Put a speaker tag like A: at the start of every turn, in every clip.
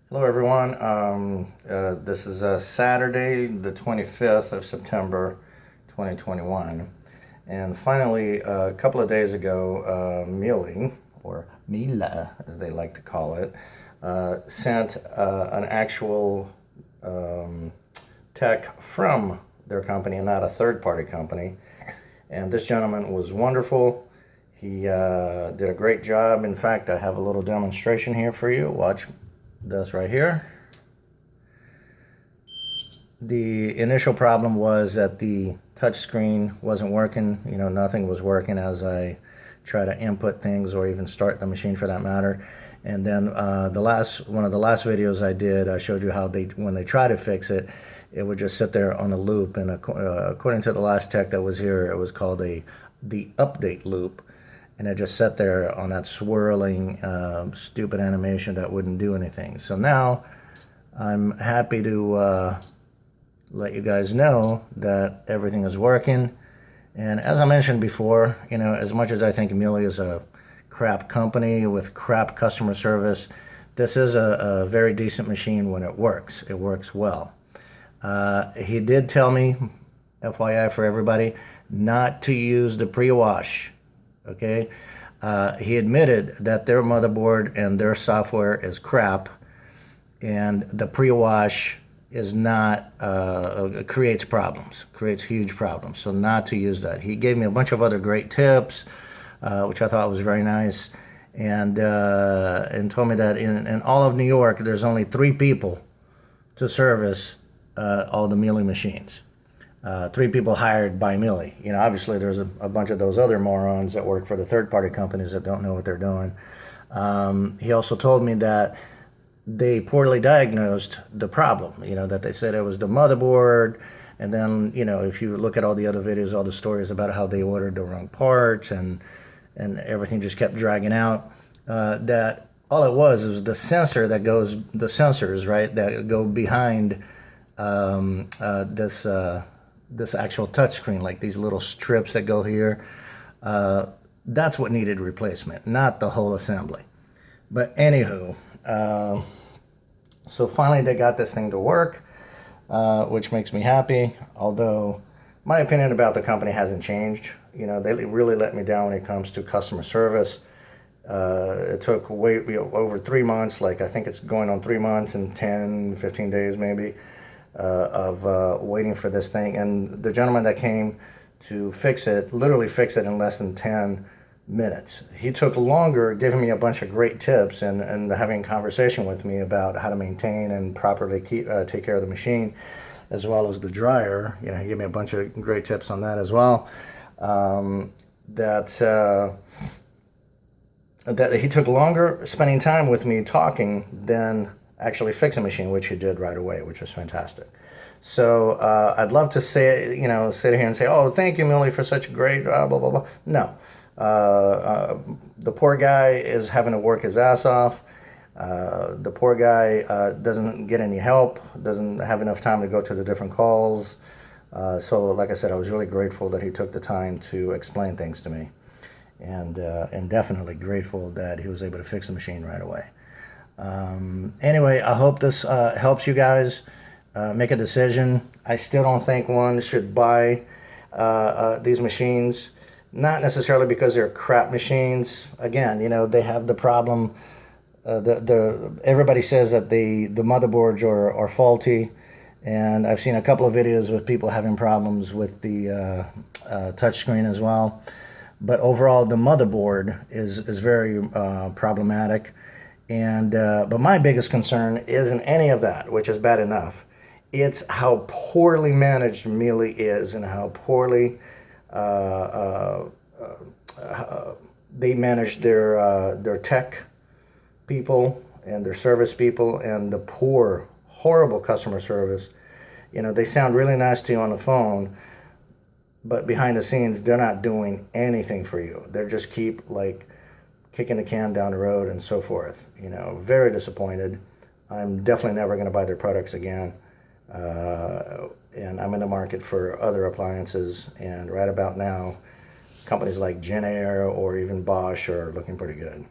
A: Hello everyone. This is Saturday, the 25th of September, 2021. And finally, a couple of days ago, Miele, as they like to call it, sent an actual tech from their company and not a third-party company. And this gentleman was wonderful. He did a great job. In fact, I have a little demonstration here for you. Watch this right here. The initial problem was that the touch screen wasn't working. Nothing was working as I try to input things or even start the machine for that matter. And then one of the last videos I did, I showed you how when they try to fix it, it would just sit there on a loop. And according to the last tech that was here, it was called the update loop. And it just sat there on that swirling, stupid animation that wouldn't do anything. So now I'm happy to let you guys know that everything is working. And as I mentioned before, as much as I think Miele is a crap company with crap customer service, this is a very decent machine when it works. It works well. He did tell me, FYI for everybody, not to use the pre-wash. Okay, he admitted that their motherboard and their software is crap, and the pre-wash is not creates huge problems. So not to use that. He gave me a bunch of other great tips, which I thought was very nice, and told me that in all of New York, there's only 3 people to service all the Miele machines. 3 people hired by Miele. Obviously there's a bunch of those other morons that work for the third-party companies that don't know what they're doing. He also told me that they poorly diagnosed the problem, that they said it was the motherboard. And then, if you look at all the other videos, all the stories about how they ordered the wrong parts and everything just kept dragging out, that all it was the sensor the sensors, right, that go behind this actual touchscreen, like these little strips that go here. That's what needed replacement, not the whole assembly. But anywho, so finally they got this thing to work, which makes me happy. Although my opinion about the company hasn't changed. They really let me down when it comes to customer service. It took over 3 months, like I think it's going on 3 months and 10, 15 days maybe, of waiting for this thing. And the gentleman that came to literally fix it in less than 10 minutes. He took longer, giving me a bunch of great tips and having a conversation with me about how to maintain and properly take care of the machine, as well as the dryer. He gave me a bunch of great tips on that as well. That he took longer spending time with me talking than actually fix a machine, which he did right away, which was fantastic. So I'd love to sit here and say, oh, thank you, Miele, for such a great blah, blah, blah. No. The poor guy is having to work his ass off. The poor guy doesn't get any help, doesn't have enough time to go to the different calls. So like I said, I was really grateful that he took the time to explain things to me. And definitely grateful that he was able to fix the machine right away. Anyway, I hope this helps you guys make a decision. I still don't think one should buy these machines, not necessarily because they're crap machines. Again, they have the problem. Everybody says that the motherboards are faulty, and I've seen a couple of videos with people having problems with the touchscreen as well. But overall, the motherboard is very problematic. And but my biggest concern isn't any of that, which is bad enough. It's how poorly managed Miele is, and how poorly they manage their tech people and their service people, and the poor, horrible customer service. They sound really nice to you on the phone, but behind the scenes, they're not doing anything for you. They just keep kicking the can down the road and so forth. Very disappointed. I'm definitely never going to buy their products again. And I'm in the market for other appliances. And right about now, companies like Genair or even Bosch are looking pretty good.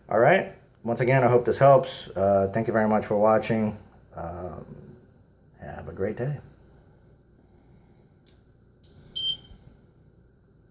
A: All right. once again, I hope this helps. Thank you very much for watching. Have a great day.